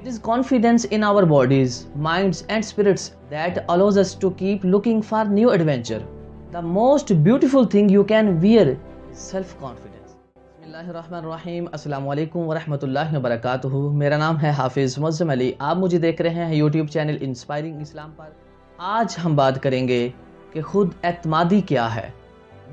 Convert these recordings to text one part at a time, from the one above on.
It is confidence in our bodies, minds and spirits that allows us to keep looking for new adventure. The most beautiful thing you can wear is self-confidence. Bismillahirrahmanirrahim. Assalamu alaikum wa rahmatullahi wa barakatuhu. मेरा नाम है हाफिज़ मुअज़्ज़म अली। आप मुझे देख रहे हैं YouTube channel inspiring इस्लाम पर। आज हम बात करेंगे कि खुद एतमादी क्या है।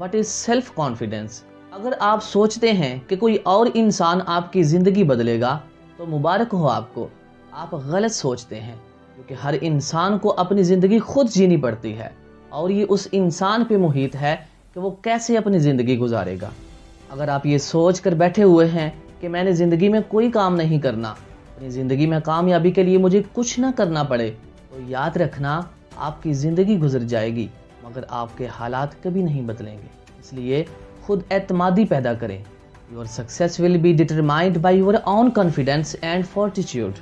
What is self confidence? अगर आप सोचते हैं कि कोई और इंसान आपकी ज़िंदगी बदलेगा तो मुबारक हो आपको, आप गलत सोचते हैं, क्योंकि हर इंसान को अपनी ज़िंदगी खुद जीनी पड़ती है और ये उस इंसान पे मुहित है कि वो कैसे अपनी ज़िंदगी गुजारेगा। अगर आप ये सोच कर बैठे हुए हैं कि मैंने ज़िंदगी में कोई काम नहीं करना, अपनी ज़िंदगी में कामयाबी के लिए मुझे कुछ ना करना पड़े, तो याद रखना आपकी ज़िंदगी गुजर जाएगी मगर आपके हालात कभी नहीं बदलेंगे। इसलिए खुद एतमादी पैदा करें। Your success will be determined by your own confidence and fortitude.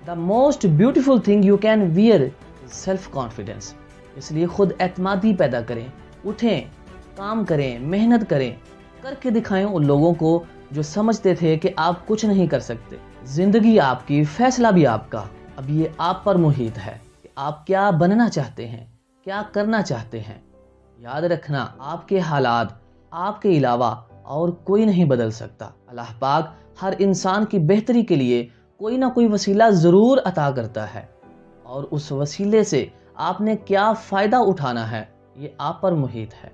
The most beautiful thing you can wear is self confidence. इसलिए खुद एतमादी पैदा करें, उठें, काम करें, मेहनत करें, करके दिखाएं उन लोगों को जो समझते थे कि आप कुछ नहीं कर सकते। जिंदगी आपकी, फैसला भी आपका। अब ये आप पर मुहित है कि आप क्या बनना चाहते हैं, क्या करना चाहते हैं। याद रखना आपके हालात आपके अलावा और कोई नहीं बदल सकता। अल्लाह पाक हर इंसान की बेहतरी के लिए कोई ना कोई वसीला ज़रूर अता करता है और उस वसीले से आपने क्या फ़ायदा उठाना है ये आप पर मुहित है।